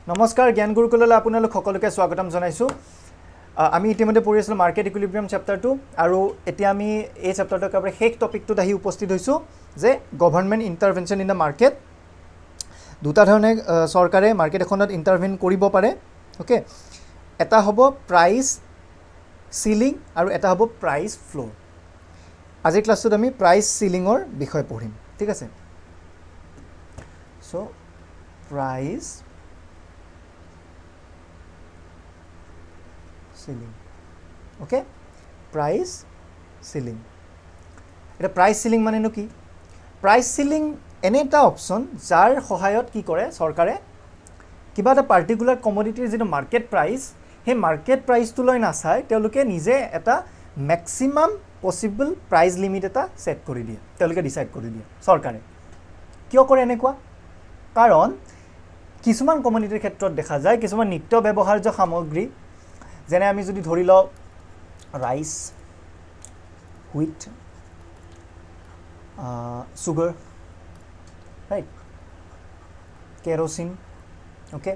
নমস্কাৰ জ্ঞান গুৰুকুললৈ আপোনালোক সকলোকে স্বাগতম জনাইছো আমি ইতিমধ্যে পঢ়ি আছিলোঁ মাৰ্কেট ইকুইলিব্ৰিয়াম চেপ্টাৰটো আৰু এতিয়া আমি এই চেপ্টাৰটোৰ একেবাৰে শেষ টপিকটোত আহি উপস্থিত হৈছোঁ যে government intervention in the market দুটা ধৰণে চৰকাৰে মাৰ্কেট এখনত ইণ্টাৰভেন কৰিব পাৰে ওকে এটা হ'ব প্ৰাইচ সিলিং আৰু এটা হ'ব প্ৰাইচ ফ্ল'ৰ আজিৰ ক্লাছটোত আমি প্ৰাইচ সিলিঙৰ বিষয়ে পঢ়িম ঠিক আছে so price ceiling okay price ceiling এটা প্ৰাইচ সিলিং মানেনো কি প্ৰাইচ সিলিং এনে এটা অপশ্যন যাৰ সহায়ত কি কৰে চৰকাৰে কিবা এটা পাৰ্টিকুলাৰ কমোডিটিৰ যিটো মাৰ্কেট প্ৰাইচ সেই মাৰ্কেট প্ৰাইচটোলৈ নাচাই তেওঁলোকে নিজে এটা মেক্সিমাম পচিবল প্ৰাইচ লিমিট এটা সেট কৰি দিয়ে তেওঁলোকে ডিসাইড কৰি দিয়ে চৰকাৰে কিয় কৰে এনেকুৱা কাৰণ কিছুমান কমোডিটিৰ ক্ষেত্ৰত দেখা যায় কিছুমান নিত্য ব্যৱহাৰ্য সামগ্ৰী যেনে আমি যদি ধৰি লওঁ rice wheat sugar right kerosene okay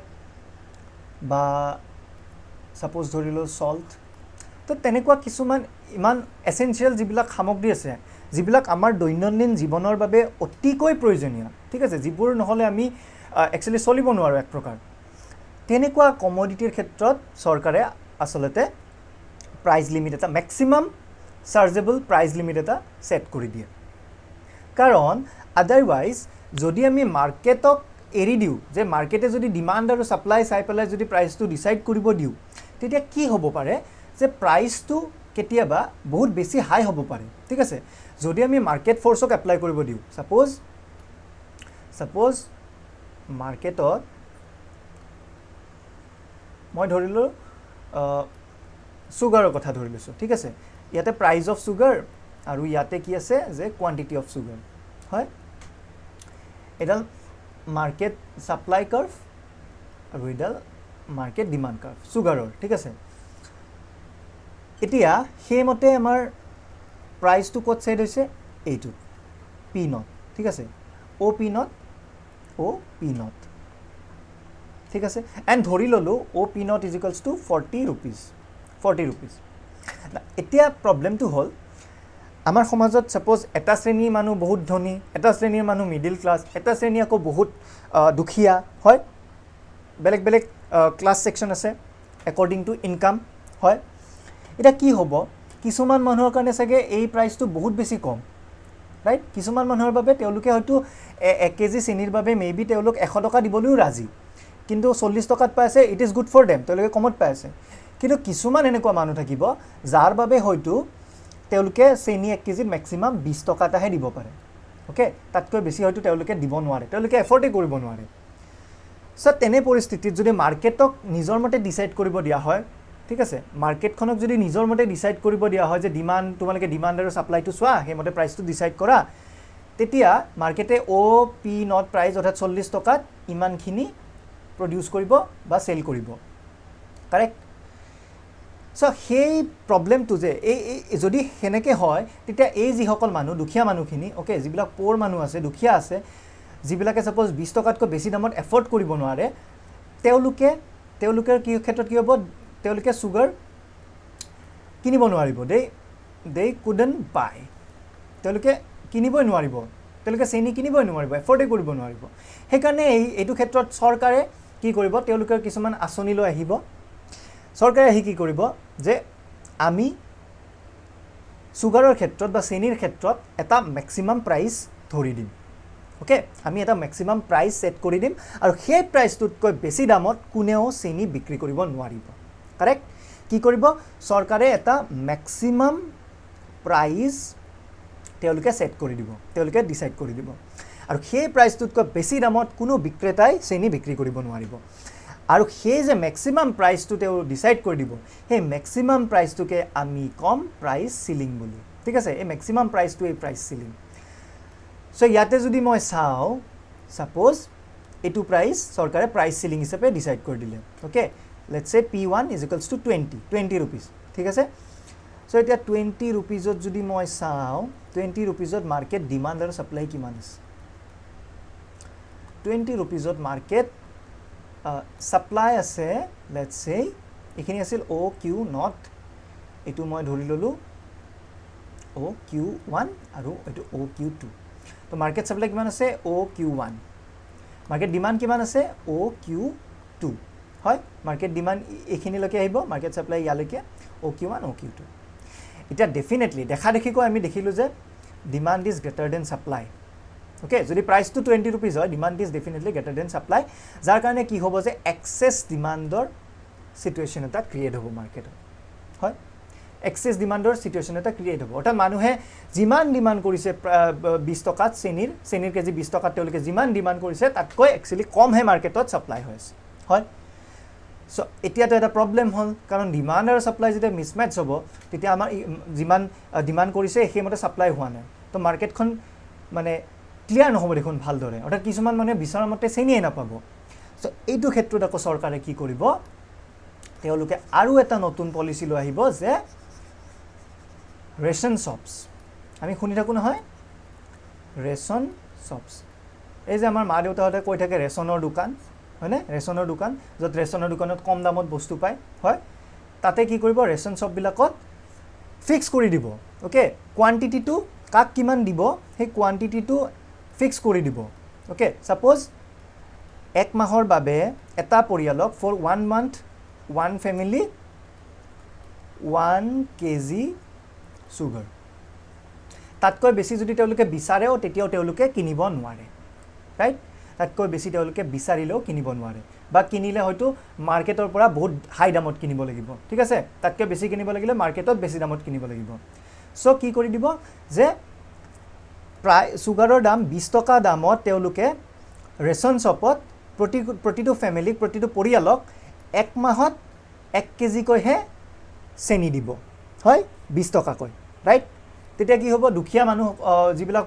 বা সাপোজ ধৰি লওঁ সল্ট তো তেনেকুৱা কিছুমান ইমান এসেনশিয়াল যিবিলাক সামগ্ৰী আছে যিবিলাক আমাৰ দৈনন্দিন জীৱনৰ বাবে অতিকৈ প্ৰয়োজনীয় ঠিক আছে যিবোৰ নহলে আমি একচুয়ালি চলিব নোৱাৰো এক প্ৰকাৰ তেনেকুৱা কমোডিটিৰ ক্ষেত্ৰত চৰকাৰে আসলতে প্ৰাইস লিমিট এটা ম্যাক্সিমাম চাৰ্জেবল প্ৰাইস লিমিট এটা সেট কৰি দিয়ে কাৰণ আদাৰৱাইজ যদি আমি মাৰ্কেটক এৰি দিও যে মাৰ্কেটে যদি ডিমান্ড আৰু সাপ্লাই চাই পেলাই যদি প্ৰাইসটো ডিসাইড কৰিব দিও তেতিয়া কি হ'ব পাৰে যে প্ৰাইসটো কেতিয়াবা বহুত বেছি হাই হ'ব পাৰে ঠিক আছে যদি আমি মাৰ্কেট ফোৰ্সক এপ্লাই কৰিব দিও সাপোজ মাৰ্কেটত মই ধৰিলো সুগাৰৰ কথা ধৰি লৈছো ঠিক আছে ইয়াতে প্ৰাইস অফ সুগাৰ আৰু ইয়াতে কি আছে যে কোৱান্টিটি অফ সুগাৰ হয় এডাল মাৰ্কেট সাপ্লাই কাৰ্ভ আৰু এডাল মাৰ্কেট ডিমান্ড কাৰ্ভ সুগাৰৰ ঠিক আছে এতিয়া হেমতে আমাৰ প্ৰাইসটো কত সেট হৈছে এইটো পি নট ঠিক আছে ও পি নট ঠিক আছে এন্ড ধৰি ললো ও P nought is equals to 40 rupees এতিয়া প্ৰবলেমটো হল আমাৰ সমাজত সাপোজ এটা শ্ৰেণীৰ মানুহ বহুত ধনী এটা শ্ৰেণীৰ মানুহ মিডল ক্লাস এটা শ্ৰেণী আকৌ বহুত দুখিয়া হয় বেলেগ বেলেগ ক্লাস সেকশন আছে অ্যাকৰ্ডিং টু ইনকাম হয় এটা কি হ'ব কিছুমান মানুহৰ কাৰণে সাগে এই প্ৰাইসটো বহুত বেছি কম ৰাইট কিছুমান মানুহৰ বাবে তেওঁলোকে হয়তো 1 কেজি চেনিৰ বাবে মেবি তেওঁলোক 100 টকা দিবলৈও ৰাজি কিন্তু 40 টকাত পাইছে it is good for them তেওঁলোকে কমত পাইছে কিন্তু কিছুমান এনেকুৱা মানুহ থাকিব যাৰ বাবে হয়তো তেওঁলোকে চেনি 1 কেজি ম্যাক্সিমাম 20 টকাটাহে দিব পাৰে ওকে তাতকৈ বেছি হয়তো তেওঁলোকে দিব নোৱাৰে তেওঁলোকে এফৰ্ডে কৰিব নোৱাৰে সো তেনে পৰিস্থিতিত যদি মাৰ্কেটক নিজৰ মতে ডিসাইড কৰিব দিয়া হয় ঠিক আছে মাৰ্কেটখনক যদি নিজৰ মতে ডিসাইড কৰিব দিয়া হয় যে ডিমান্ড তোমালকে ডিমান্ড আৰু সাপ্লাইটো চোৱা হেমতে প্ৰাইসটো ডিসাইড কৰা তেতিয়া মাৰ্কেটে ও পি নট প্ৰাইস অৰ্থাৎ 40 টকাত ইমানখিনি প্ৰডিউস কৰিব বা সেল কৰিব কাৰেক্ট সো সেই প্ৰবলেমটো যে এই যদি হেনেকে হয় তেতিয়া এই যি সকল মানুহ দুখিয়া মানুহখিনি ওকে যিবিলাক পোৰ মানুহ আছে দুখিয়া আছে যিবিলাকে সাপোজ 20 টকাতকৈ বেছি দামত এফৰ্ড কৰিব নোৱাৰে তেওঁলোকে কি ক্ষেত্ৰত কি হ'ব তেওঁলোকে সুগাৰ কিনিব নোৱাৰিব দে কুডন্ট বাই তেওঁলোকে কিনিবই নোৱাৰিব তেওঁলোকে চেনি কিনিবই নোৱাৰিব এফৰ্ডে কৰিব নোৱাৰিব হেকাৰণে এইটো ক্ষেত্ৰত চৰকাৰে কি কৰিব তেওঁলোকৰ কিছুমান আঁচনি লৈ আহিব চৰকাৰে আহি কি কৰিব যে আমি সুগাৰৰ ক্ষেত্ৰত বা চেনিৰ ক্ষেত্ৰত এটা ম্যাক্সিমাম প্ৰাইস ধৰি দিম ওকে আমি এটা ম্যাক্সিমাম প্ৰাইস সেট কৰি দিম আৰু সেই প্ৰাইসটোতকৈ বেছি দামত কোনেও চেনি বিক্ৰী কৰিব নোৱাৰিব কাৰেক্ট কি কৰিব চৰকাৰে এটা ম্যাক্সিমাম প্ৰাইস তেওঁলোকে সেট কৰি দিব তেওঁলোকে ডিসাইড কৰি দিব আৰু সেই প্ৰাইসটোতকৈ বেছি দামত কোনো বিক্ৰেতাই চেনি বিক্ৰী কৰিব নোৱাৰিব আৰু সেই যে ম্যাক্সিমাম প্ৰাইসটো তেওঁ ডিসাইড কৰি দিব সেই ম্যাক্সিমাম প্ৰাইসটোকে আমি কম প্ৰাইস সিলিং বুলি ঠিক আছে এই ম্যাক্সিমাম প্ৰাইসটো এই প্ৰাইস সিলিং সো ইয়াতে যদি মই চাও সাপোজ এটো প্ৰাইস চৰকাৰে প্ৰাইস সিলিং হিচাপে ডিসাইড কৰি দিলে okay let's say P1 is equals to 20 rupees ঠিক আছে সো এটা 20 rupeesত যদি মই চাও 20 rupeesত মার্কেট ডিমান্ড আৰু সাপ্লাই কিমান আছে 20 rupeesত মাৰ্কেট সাপ্লাই আছে লেটছ সে এইখিনি আছিল OQ0 এইটো মই ধৰি ললো OQ1 আৰু এইটো OQ2 তো মার্কেট সাপ্লাই কিমান আছে OQ1 মার্কেট ডিমান্ড কিমান আছে OQ2 হয় মার্কেট ডিমান্ড এইখিনিলৈকে আহিব মার্কেট সাপ্লাই ইয়ালৈকে OQ1 OQ2 এটা ডেফিনেটলি দেখা দেখিকৈ আমি দেখিলো যে demand is greater than supply okay যদি প্ৰাইসটো 20 रुपीस হয় demand is definitely greater than supply যাৰ কাৰণে কি হ'ব যে এক্সেস ডিমান্ডৰ সিচুৱেচন এটা ক্ৰিয়েট হ'ব মাৰ্কেটত হয় এক্সেস ডিমান্ডৰ সিচুৱেচন এটা ক্ৰিয়েট হ'ব অৰ্থাৎ মানুহে যিমান ডিমান্ড কৰিছে 20 টকাত চেনিৰ কেজি 20 টকাত তেওঁলোকে যিমান ডিমান্ড কৰিছে তাতকৈ একচুয়ালি কম হে মাৰ্কেটত সাপ্লাই হৈ আছে হয় সো এতিয়াটো এটা প্ৰবলেম হ'ল কাৰণ ডিমান্ড আৰু সাপ্লাই যেতিয়া মিসম্যাচ হ'ব তেতিয়া আমাৰ যিমান ডিমান্ড কৰিছে সেইমতে সাপ্লাই হোৱা নাই তো মাৰ্কেটখন মানে ক্লিয়াৰ নহ'ব দেখোন ভালদৰে অৰ্থাৎ কিছুমান মানে বিচৰা মতে চেনিয়ে নাপাব সো এইটো ক্ষেত্ৰত আকৌ চৰকাৰে কি কৰিব তেওঁলোকে আৰু এটা নতুন পলিচি লৈ আহিব যে ৰেশন শপস আমি শুনি থাকো নহয় ৰেশন শপস এই যে আমাৰ মা দেউতাহঁতে কৈ থাকে ৰেশনৰ দোকান হয়নে ৰেশনৰ দোকান য'ত ৰেশনৰ দোকানত কম দামত বস্তু পায় হয় তাতে কি কৰিব ৰেশন শপ বিলাকত ফিক্স কৰি দিব ওকে কোৱান্টিটিটো কাক কিমান দিব সেই কোৱান্টিটিটো ফিক্স কৰি দিব ওকে সাপোজ এক মাহৰ বাবে এটা পৰিয়ালক for 1 month 1 family 1 kg sugar তাতকৈ বেছি যদি তেওঁলোকে বিচাৰেও তেতিয়াও তেওঁলোকে কিনিব নোৱাৰে ৰাইট তাতকৈ বেছি তেওঁলোকে বিচাৰিলেও কিনিব নোৱাৰে বা কিনিলে হয়তো মাৰ্কেটৰ পৰা বহুত হাই দামত কিনিব লাগিব ঠিক আছে তাতকৈ বেছি কিনিব লাগিলে মাৰ্কেটত বেছি দামত কিনিব লাগিব সো কি কৰি দিব যে প্ৰায় সুগাৰৰ দাম 20 টকা দামত তেওঁলোকে ৰেশন শপত প্ৰতিটো ফ্যামিলিক প্ৰতিটো পৰিয়ালক এক মাহত 1 কেজি কৈহে চেনি দিব হয় 20 টকাকৈ ৰাইট তেতিয়া কি হ'ব দুখীয়া মানুহ যিবিলাক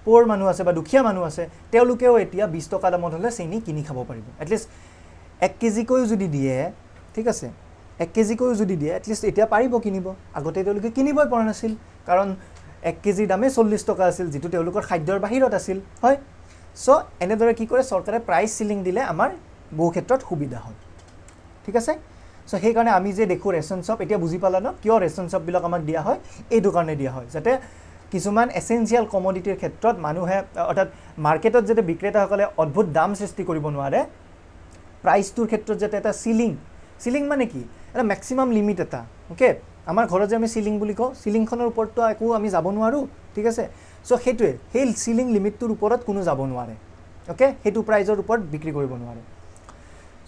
পোৰ মানুহ আছে বা দুখীয়া মানুহ আছে তেওঁলোকেও এতিয়া 20 টকা দামত হলে চেনি কিনি খাব পাৰিব এটলিষ্ট 1 কেজি কৈ যদি দিয়ে ঠিক আছে 1 কেজি কৈ যদি দিয়ে এটলিষ্ট এতিয়া পাৰিব কিনিব আগতে তেওঁলোকে কিনিবই পৰা নাছিল কাৰণ 1 কেজি দামে 40 টকা আছিল যেটো তেওঁলোকৰ খাদ্যৰ বাহিৰত আছিল হয় সো এনেদৰে কি কৰে চৰকাৰে প্ৰাইস সিলিং দিলে আমাৰ বহু ক্ষেত্ৰত সুবিধা হয় ঠিক আছে সো সেই কাৰণে আমি যে দেখো ৰেশন শপ এতিয়া বুজি পালা ন কিয় ৰেশন শপ বিলাক আমাক দিয়া হয় এই দোকানে দিয়া হয় যাতে কিছুমান এসেনশিয়াল কমোডিটিৰ ক্ষেত্ৰত মানুহে অৰ্থাৎ মাৰ্কেটত যেতে বিক্ৰেতাসকলে অদ্ভুত দাম সৃষ্টি কৰিব নোৱাৰে প্ৰাইসটোৰ ক্ষেত্ৰত যেতে এটা সিলিং মানে কি এটা ম্যাক্সিমাম লিমিট এটা ওকে আমাৰ ঘৰত যে আমি সিলিং বুলি কওঁ সিলিংখনৰ ওপৰতো একো আমি যাব নোৱাৰো ঠিক আছে সো হেতুৱে হেল সিলিং লিমিটটোৰ ওপৰত কোনো যাব নোৱাৰে ওকে হেতু প্ৰাইজৰ ওপৰত বিক্ৰী কৰিব নোৱাৰে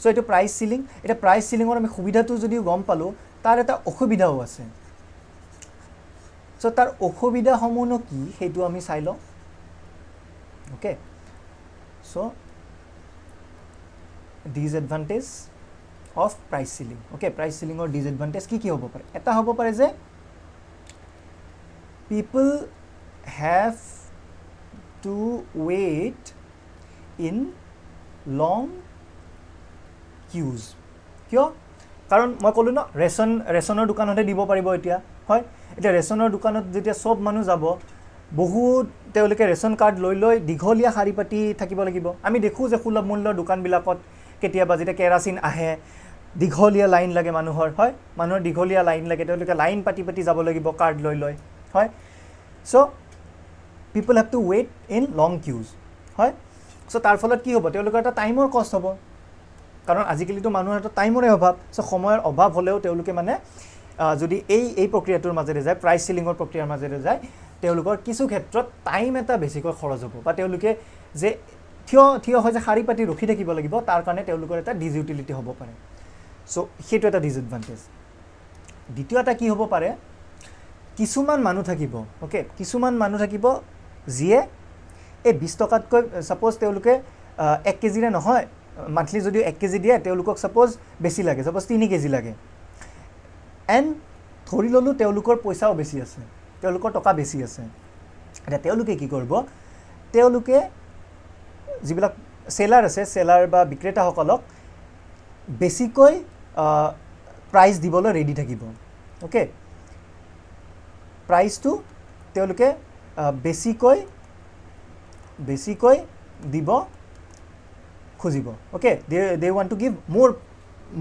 সো এটো প্ৰাইস সিলিং এটা প্ৰাইস সিলিংৰ আমি সুবিধাটো যদিও গম পালো তাৰ এটা অসুবিধাও আছে সো তাৰ অসুবিধা সমূহ কি হেতু আমি চাই লওঁ okay so disadvantage of price ceiling okay price সিলিংৰ ডিসএডভান্টেজ কি হ'ব পাৰে এটা হ'ব পাৰে যে people have to wait in long queues কিয় কাৰণ মই ক'লো ন ৰেশনৰ দোকানতে দিব পাৰিব এতিয়া হয় এটা ৰেশনৰ দোকানত যেতিয়া সব মানুহ যাব বহুত তেওঁলোকে ৰেশন কাৰ্ড লৈ দীঘলীয়া শাৰী পাতি থাকিব লাগিব আমি দেখো যে সুলভ মূল্যৰ দোকানবিলাকত কেতিয়াবা যেতিয়া কেৰাচিন আহে দীঘলীয়া লাইন লাগে মানুহৰ হয় মানুহৰ দীঘলীয়া লাইন লাগে তেওঁলোকে লাইন পাতি যাব লাগিব কাৰ্ড লৈ হয় so people have to wait in long queues হয় সো তাৰ ফলত কি হ'ব তেওঁলোকৰ এটা টাইমৰ কষ্ট হ'ব কাৰণ আজিকালিতো মানুহৰ এটা টাইমৰে অভাৱ সো সময়ৰ অভাৱ হলেও তেওঁলোকে মানে যদি এই প্ৰক্ৰিয়াটোৰ মাজেৰে যায় প্ৰাইস সিলিংৰ প্ৰক্ৰিয়াৰ মাজেৰে যায় তেওঁলোকৰ কিছু ক্ষেত্ৰত টাইম এটা বেছিকৈ খৰচ হ'ব বা তেওঁলোকে যে থিয় হৈ যে শাৰী পাতি ৰখি থাকিব লাগিব তাৰ কাৰণে তেওঁলোকৰ এটা ডিসইউটিলিটি হ'ব পাৰে সো হেতু এটা ডিসএডভান্টেজ দ্বিতীয় এটা কি হ'ব পাৰে কিছুমান মানুহ থাকিব ওকে কিছুমান মানুহ থাকিব যিয়ে এই 20 টকাতকৈ সাপোজ তেওঁলোকে 1 কেজিৰে নহয় মান্থলি যদি 1 কেজি দিয়ে তেওঁলোকক সাপোজ বেছি লাগে সাপোজ 3 কেজি লাগে এন্ড ধৰি ললো তেওঁলোকৰ পইচাও বেছি আছে তেওঁলোকৰ টকা বেছি আছে এটা তেওঁলোকে কি কৰিব তেওঁলোকে যিবিলাক সেলাৰ আছে সেলাৰ বা বিক্ৰেতাসকলক বেছিকৈ প্ৰাইস দিবলৈ ৰেডি থাকিব ওকে প্ৰাইসটো তেওঁলোকে বেছিকৈ দিব খুজিব okay they want to give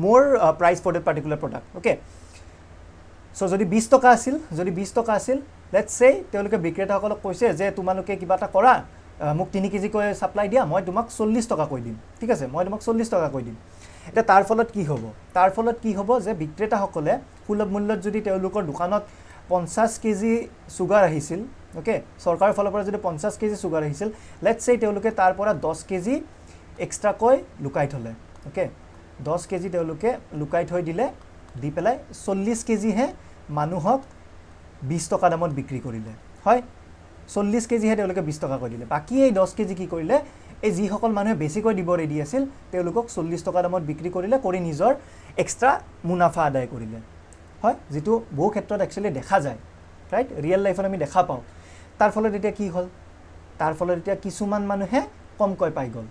more price for that particular product okay so যদি 20 টকা আছিল লেটস সে তেওঁলোকে বিক্ৰেতাসকলক কৈছে যে তোমালোকে কিবা এটা কৰা মোক 3 কেজি কৈ সাপ্লাই দিয়া মই তোমাক 40 টকা কৈ দিম ঠিক আছে মই তোমাক 40 টকা কৈ দিম এটা তাৰ ফলত কি হ'ব যে বিক্ৰেতাসকলে সুলভ মূল্যত যদি তেওঁলোকৰ দোকানত 50 কেজি সুগাৰ আহিছিল ওকে চৰকাৰৰ ফালৰ পৰা যদি 50 কেজি সুগাৰ আহিছিল লেটস সে তেওঁলোকে তাৰ পৰা 10 কেজি এক্সট্ৰা কৈ লুকাই থলে ওকে 10 কেজি তেওঁলোকে লুকাই থৈ দিলে দি পেলাই 40 কেজি হে মানুহক 20 টকা দামত বিক্ৰী কৰিলে হয় 40 কেজি হে তেওঁলোকে 20 টকা কৈ দিলে বাকি এই 10 কেজি কি কৰিলে এই যি সকল মানুহে বেছি কৈ দিব ৰেডি আছিল তেওঁলোকক 40 টকা দামত বিক্ৰী কৰিলে কৰি নিজৰ এক্সট্ৰা মুনাফা আদায় কৰিলে হয় যেটো বহু ক্ষেত্ৰত একচুয়ালি দেখা যায় ৰাইট ৰিয়েল লাইফত আমি দেখা পাও তাৰ ফলত এটা কি হল তাৰ ফলত এটা কিছুমান মানুহে কম কৈ পাই গল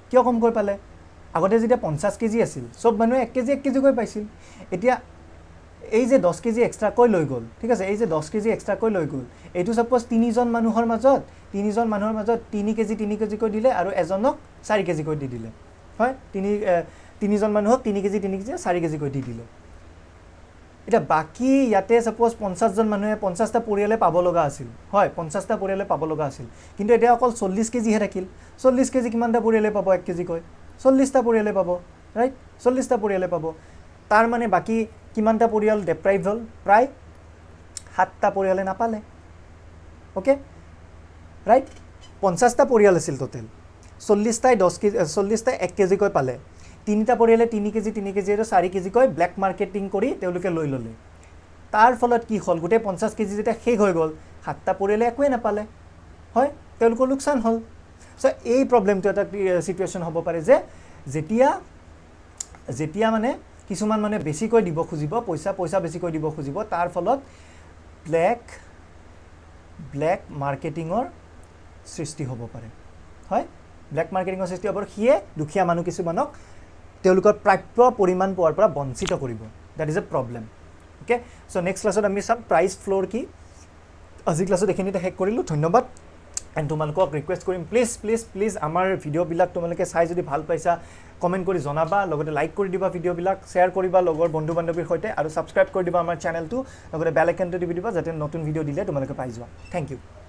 কিয় কম কৈ পালে আগতে যেতিয়া 50 কেজি আছিল সব মানুহে 1 কেজি কৈ পাইছিল এতিয়া এই যে 10 কেজি এক্সট্ৰা কৈ লৈ গল ঠিক আছে এই যে 10 কেজি এক্সট্ৰা কৈ লৈ গল এটো সাপোজ 3 জন মানুহৰ মাজত 3 কেজি কৈ দিলে আৰু এজনক 4 কেজি কৈ দি দিলে হয় 3 জন মানুহক 3 কেজি 4 কেজি কৈ দি দিলে এটা বাকি ইয়াতে সাপোজ 50 জন মানুহে 50টা পৰিয়ালে পাব লগা আছিল হয় 50টা পৰিয়ালে পাব লগা আছিল কিন্তু এটা অকল 40 কেজি হে থাকিল 40 কেজি কিমানটা পৰিয়ালে পাব 1 কেজি কৈ 40টা পৰিয়ালে পাব ৰাইট 40টা পৰিয়ালে পাব তাৰ মানে বাকি কিমানটা পৰিয়াল ডেপ্ৰাইভ হল প্ৰায় 7টা পৰিয়ালে নাপালে ওকে ৰাইট 50টা পৰিয়াল আছিল টোটাল 40টাই 10 কেজি 40টাই 1 কেজি কৈ পালে তিনিটা পৰিয়ালে 3 কেজি আৰু 4 কেজি কৈ ব্ল্যাক মাৰ্কেটিং কৰি তেওঁলোকে লৈ ললে তাৰ ফলত কি হল গুটে 50 কেজি যেটা শেষ হৈ গল 7টা পৰিয়ালে একোৱে নাপালে হয় তেওঁলোকৰ লোকসান হল সো এই প্ৰবলেমটো এটা সিচুৱেচন হ'ব পাৰে যে যেতিয়া মানে কিছুমান মানে বেছি কৈ দিব খুজিব পইচা বেছি কৈ দিব খুজিব তাৰ ফলত ব্ল্যাক মাৰ্কেটিংৰ সৃষ্টি হ'ব পাৰে হয় ব্ল্যাক মাৰ্কেটিংৰ সৃষ্টি হ'ব হিয়ে দুখীয়া মানুহ কিছুমানক তেওঁলোকৰ প্ৰাপ্য পৰিমাণ পোৱাৰ পৰা বঞ্চিত কৰিব that is a problem okay so next ক্লাছত আমি সব প্ৰাইস ফ্লোৰ কি আজি ক্লাছত এখিনিতে শেষ কৰিলো ধন্যবাদ এণ্ড তোমালোকক ৰিকুৱেষ্ট কৰিম প্লিজ আমাৰ ভিডিঅ'বিলাক তোমালোকে চাই যদি ভাল পাইছা কমেন্ট কৰি জনাবা লগতে লাইক কৰি দিবা ভিডিঅ'বিলাক শেয়াৰ কৰিবা লগৰ বন্ধু বান্ধৱীৰ সৈতে আৰু সাবস্ক্ৰাইব কৰি দিবা আমাৰ চেনেলটো লগতে বেল আইকনটো টিপি দিবা যাতে নতুন ভিডিঅ' দিলে তোমালোকে পাই যোৱা থ্যাংক ইউ